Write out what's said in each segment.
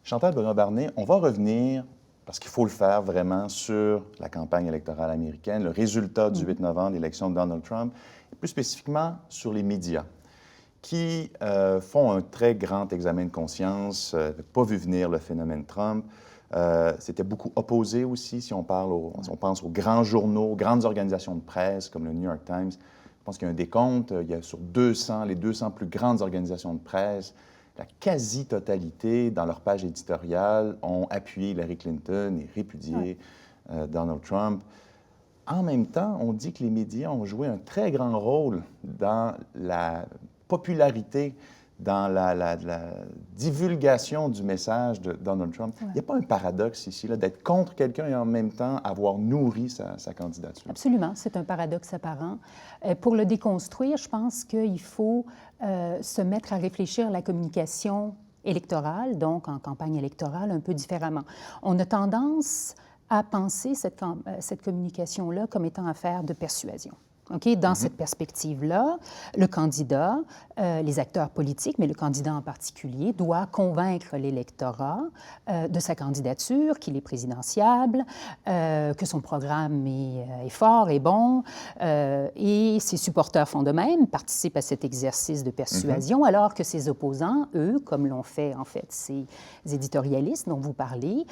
Chantal Bruno-Barnett, on va revenir, parce qu'il faut le faire vraiment, sur la campagne électorale américaine, le résultat du 8 novembre, l'élection de Donald Trump, et plus spécifiquement sur les médias, qui font un très grand examen de conscience, n'avaient pas vu venir le phénomène Trump. C'était beaucoup opposé aussi, si on pense aux grands journaux, aux grandes organisations de presse, comme le New York Times. Je pense qu'il y a un décompte, il y a sur les 200 plus grandes organisations de presse, la quasi-totalité, dans leur page éditoriale, ont appuyé Hillary Clinton et répudié Donald Trump. En même temps, on dit que les médias ont joué un très grand rôle dans la popularité, dans la divulgation du message de Donald Trump. Il n'y a pas un paradoxe ici, là, d'être contre quelqu'un et en même temps avoir nourri sa candidature? Absolument, c'est un paradoxe apparent. Pour le déconstruire, je pense qu'il faut se mettre à réfléchir à la communication électorale, donc en campagne électorale, un peu différemment. On a tendance à penser cette communication-là comme étant affaire de persuasion. Okay? Dans cette perspective-là, le candidat, les acteurs politiques, mais le candidat en particulier, doit convaincre l'électorat de sa candidature, qu'il est présidentiable, que son programme est fort et bon, et ses supporters font de même, participent à cet exercice de persuasion, alors que ses opposants, eux, comme l'ont fait en fait ces éditorialistes dont vous parlez,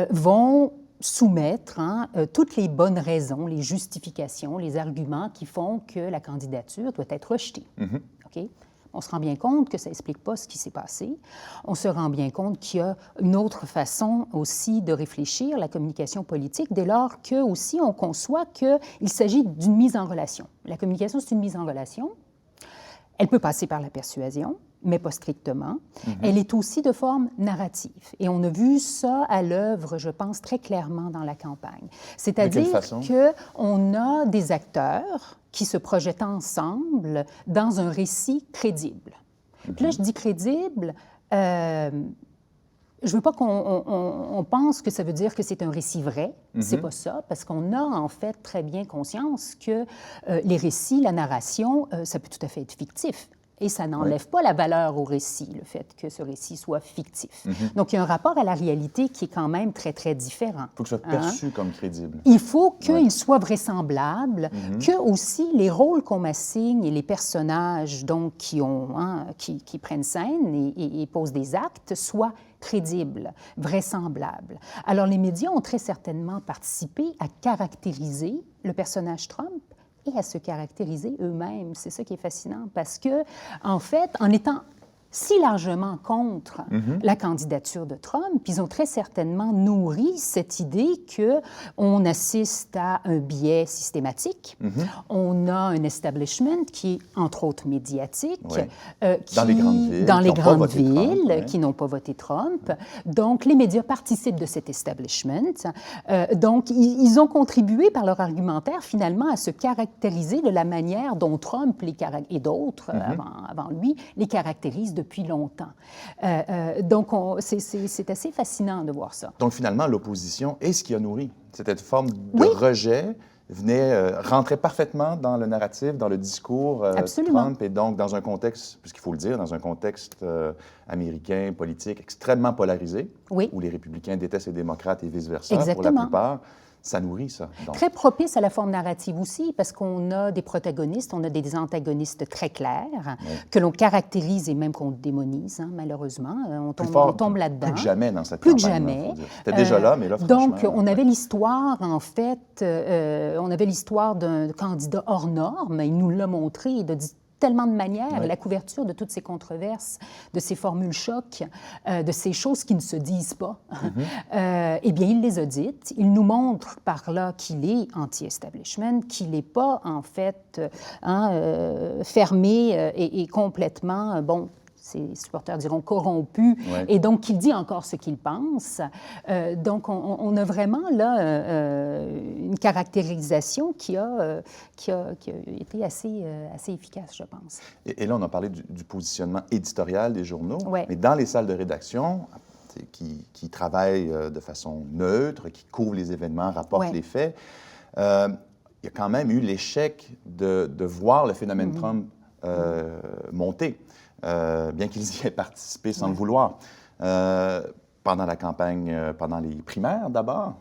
vont soumettre toutes les bonnes raisons, les justifications, les arguments qui font que la candidature doit être rejetée. Okay? On se rend bien compte que ça n'explique pas ce qui s'est passé. On se rend bien compte qu'il y a une autre façon aussi de réfléchir la communication politique, dès lors que aussi on conçoit qu'il s'agit d'une mise en relation. La communication, c'est une mise en relation. Elle peut passer par la persuasion, mais pas strictement. Elle est aussi de forme narrative. Et on a vu ça à l'œuvre, je pense, très clairement dans la campagne. C'est-à-dire qu'on a des acteurs qui se projettent ensemble dans un récit crédible. Puis là, je dis crédible, je ne veux pas qu'on pense que ça veut dire que c'est un récit vrai. C'est pas ça, parce qu'on a en fait très bien conscience que les récits, la narration, ça peut tout à fait être fictif. Et ça n'enlève pas la valeur au récit, le fait que ce récit soit fictif. Donc, il y a un rapport à la réalité qui est quand même très, très différent. Il faut que ce soit perçu comme crédible. Il faut qu'il soit vraisemblable, que aussi les rôles qu'on m'assigne et les personnages donc, qui prennent scène et posent des actes soient crédibles, vraisemblables. Alors, les médias ont très certainement participé à caractériser le personnage Trump et à se caractériser eux-mêmes. C'est ça qui est fascinant parce que, en fait, en étant si largement contre la candidature de Trump, ils ont très certainement nourri cette idée qu'on assiste à un biais systématique. On a un establishment qui est, entre autres, médiatique, dans les grandes villes, qui n'ont pas voté Trump. Donc, les médias participent de cet establishment. Donc, ils ont contribué par leur argumentaire, finalement, à se caractériser de la manière dont Trump et d'autres avant lui les caractérisent depuis longtemps. Donc, c'est assez fascinant de voir ça. Donc, finalement, l'opposition est ce qui a nourri. Cette forme de rejet rentrait parfaitement dans le narratif, dans le discours Trump, et donc dans un contexte, puisqu'il faut le dire, dans un contexte américain, politique, extrêmement polarisé, où les républicains détestent les démocrates et vice-versa, pour la plupart. Ça nourrit ça. Donc. Très propice à la forme narrative aussi, parce qu'on a des protagonistes, on a des antagonistes très clairs, que l'on caractérise et même qu'on démonise, malheureusement. On tombe là-dedans. Plus que jamais dans cette campagne. Plus que jamais. C'était déjà là, mais là, franchement... Donc, on avait l'histoire, en fait, on avait l'histoire d'un candidat hors norme. Il nous l'a montré de tellement de manières, la couverture de toutes ces controverses, de ces formules chocs, de ces choses qui ne se disent pas, eh bien, il les a dites. Il nous montre par là qu'il est anti-establishment, qu'il n'est pas, en fait, fermé et complètement, ses supporters diront corrompu, et donc qu'il dit encore ce qu'il pense. Donc, on a vraiment là une caractérisation qui a été assez efficace, je pense. Et là, on a parlé du positionnement éditorial des journaux, mais dans les salles de rédaction, qui travaille de façon neutre, qui couvre les événements, rapporte les faits. Il y a quand même eu l'échec de voir le phénomène Trump monter, bien qu'ils y aient participé sans le vouloir. Pendant la campagne, pendant les primaires d'abord,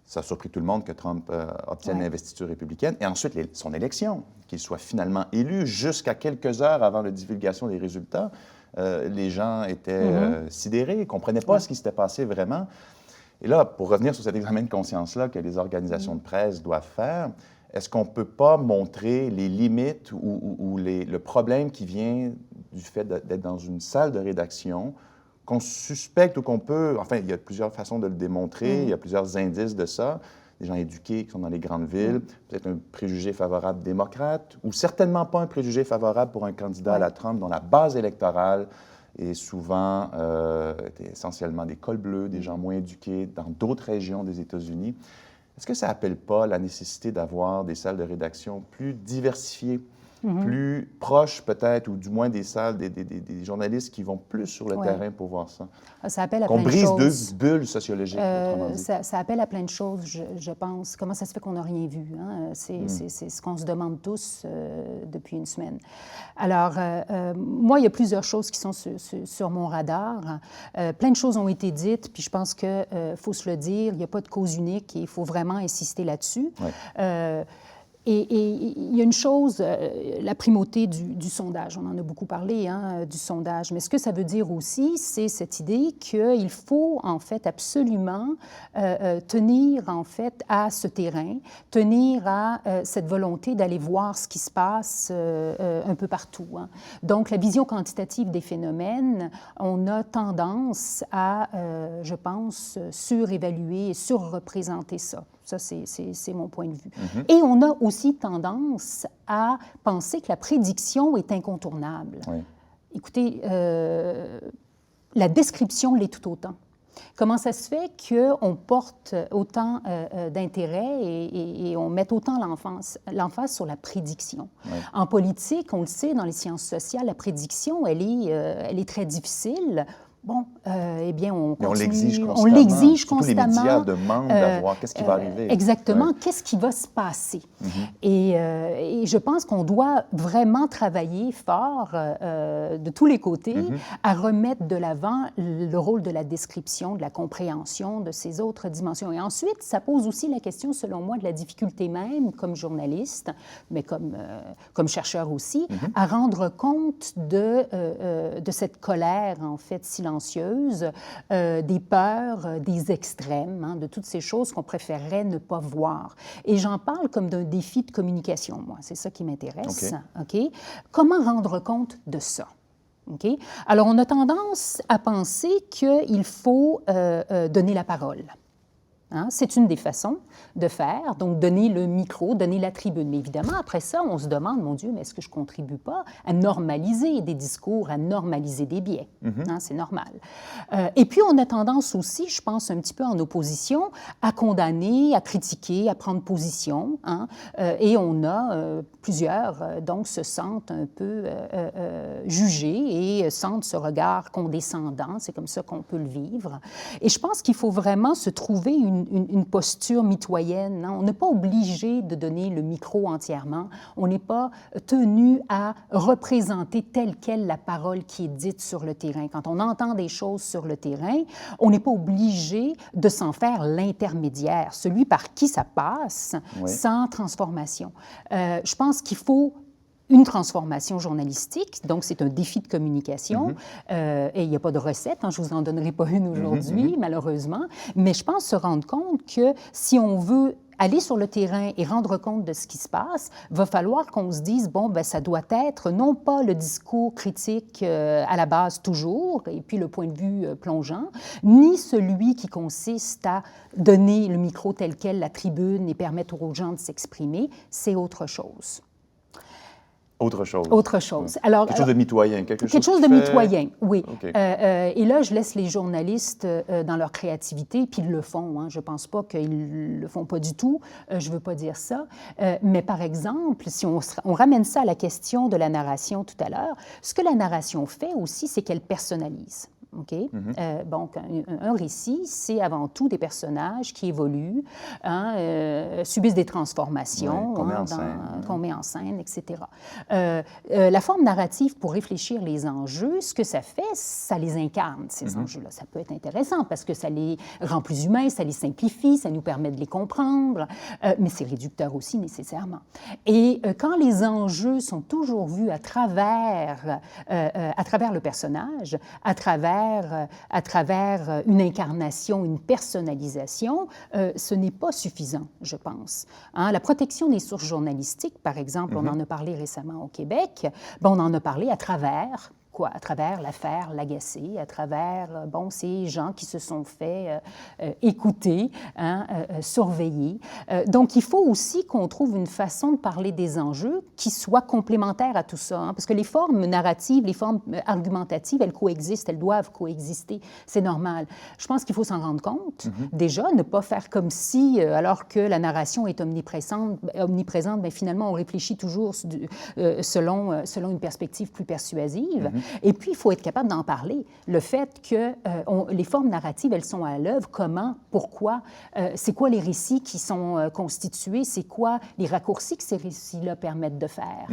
ça a surpris tout le monde que Trump obtienne l'investiture républicaine. Et ensuite, son élection, qu'il soit finalement élu jusqu'à quelques heures avant la divulgation des résultats. Les gens étaient sidérés, ne comprenaient pas ce qui s'était passé vraiment. Et là, pour revenir sur cet examen de conscience-là que les organisations de presse doivent faire, est-ce qu'on ne peut pas montrer les limites ou le problème qui vient du fait d'être dans une salle de rédaction qu'on suspecte ou qu'on peut... Enfin, il y a plusieurs façons de le démontrer, il y a plusieurs indices de ça. Des gens éduqués qui sont dans les grandes villes, peut-être un préjugé favorable démocrate, ou certainement pas un préjugé favorable pour un candidat à la Trump dont la base électorale est souvent essentiellement des cols bleus, des gens moins éduqués dans d'autres régions des États-Unis. Est-ce que ça n'appelle pas la nécessité d'avoir des salles de rédaction plus diversifiées, plus proches peut-être, ou du moins des salles, des journalistes qui vont plus sur le terrain pour voir ça? Ça appelle à plein de choses. Qu'on brise deux bulles sociologiques, autrement dit. Ça appelle à plein de choses, je pense. Comment ça se fait qu'on n'a rien vu? Hein? C'est ce qu'on se demande tous depuis une semaine. Alors, moi, il y a plusieurs choses qui sont sur mon radar. Plein de choses ont été dites, puis je pense qu'il faut se le dire, il n'y a pas de cause unique et il faut vraiment insister là-dessus. Et il y a une chose, la primauté du sondage. On en a beaucoup parlé, hein, du sondage. Mais ce que ça veut dire aussi, c'est cette idée qu'il faut, en fait, absolument tenir, en fait, à ce terrain, tenir à cette volonté d'aller voir ce qui se passe un peu partout. Hein. Donc, la vision quantitative des phénomènes, on a tendance à, je pense, surévaluer et surreprésenter ça. Ça, c'est mon point de vue. Et on a aussi tendance à penser que la prédiction est incontournable. Écoutez, la description l'est tout autant. Comment ça se fait qu'on porte autant d'intérêt et on met autant l'emphase sur la prédiction? En politique, on le sait, dans les sciences sociales, la prédiction, elle est très difficile. Bon, eh bien, on continue. On l'exige constamment. Surtout les médias demandent d'avoir qu'est-ce qui va arriver. Exactement, qu'est-ce qui va se passer. Et je pense qu'on doit vraiment travailler fort de tous les côtés à remettre de l'avant le rôle de la description, de la compréhension de ces autres dimensions. Et ensuite, ça pose aussi la question, selon moi, de la difficulté même, comme journaliste, mais comme chercheur aussi, à rendre compte de cette colère, en fait, silencieuse, des peurs, des extrêmes, hein, de toutes ces choses qu'on préférerait ne pas voir. Et j'en parle comme d'un défi de communication, moi. C'est ça qui m'intéresse. Okay. Comment rendre compte de ça? Okay? Alors, on a tendance à penser qu'il faut donner la parole. Hein? C'est une des façons de faire, donc donner le micro, donner la tribune. Mais évidemment, après ça, on se demande, mon Dieu, mais est-ce que je ne contribue pas à normaliser des discours, à normaliser des biais? Hein? C'est normal. Et puis, on a tendance aussi, je pense, un petit peu en opposition, à condamner, à critiquer, à prendre position. Hein? Et on a plusieurs, donc, se sentent un peu jugés et sentent ce regard condescendant. C'est comme ça qu'on peut le vivre. Et je pense qu'il faut vraiment se trouver une posture mitoyenne. Hein? On n'est pas obligé de donner le micro entièrement. On n'est pas tenu à représenter telle quelle la parole qui est dite sur le terrain. Quand on entend des choses sur le terrain, on n'est pas obligé de s'en faire l'intermédiaire, celui par qui ça passe, sans transformation. Je pense qu'il faut une transformation journalistique, donc c'est un défi de communication, et il n'y a pas de recette, hein, je ne vous en donnerai pas une aujourd'hui, malheureusement, mais je pense se rendre compte que si on veut aller sur le terrain et rendre compte de ce qui se passe, va falloir qu'on se dise, bon, ben ça doit être non pas le discours critique à la base toujours, et puis le point de vue plongeant, ni celui qui consiste à donner le micro tel quel, la tribune, et permettre aux gens de s'exprimer, c'est autre chose. Autre chose. Autre chose. Alors, quelque chose de mitoyen. Quelque chose de mitoyen, oui. Okay. Et là, je laisse les journalistes dans leur créativité, puis ils le font. Hein. Je ne pense pas qu'ils ne le font pas du tout. Je ne veux pas dire ça. Mais par exemple, si on ramène ça à la question de la narration tout à l'heure, ce que la narration fait aussi, c'est qu'elle personnalise. OK? Donc, un récit, c'est avant tout des personnages qui évoluent, subissent des transformations, qu'on met en scène, etc. La forme narrative, pour réfléchir les enjeux, ce que ça fait, ça les incarne, ces enjeux-là. Ça peut être intéressant parce que ça les rend plus humains, ça les simplifie, ça nous permet de les comprendre, mais c'est réducteur aussi, nécessairement. Et quand les enjeux sont toujours vus à travers le personnage, à travers une incarnation, une personnalisation, ce n'est pas suffisant, je pense. La protection des sources journalistiques, par exemple, on en a parlé récemment au Québec, on en a parlé à travers l'affaire Lagacé, à travers, ces gens qui se sont fait écouter, surveiller. Donc, il faut aussi qu'on trouve une façon de parler des enjeux qui soit complémentaire à tout ça, parce que les formes narratives, les formes argumentatives, elles coexistent, elles doivent coexister, c'est normal. Je pense qu'il faut s'en rendre compte. Déjà, ne pas faire comme si, alors que la narration est omniprésente, finalement, on réfléchit toujours selon une perspective plus persuasive. Et puis, il faut être capable d'en parler. Le fait que les formes narratives, elles sont à l'œuvre, comment, pourquoi, c'est quoi les récits qui sont constitués, c'est quoi les raccourcis que ces récits-là permettent de faire.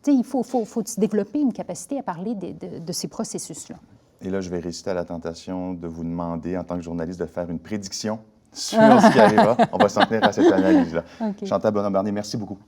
Il faut se développer une capacité à parler de ces processus-là. Et là, je vais résister à la tentation de vous demander, en tant que journaliste, de faire une prédiction sur ce qui arrivera. On va s'en tenir à cette analyse-là. Okay. Chantal Bonhomme-Barnier, merci beaucoup.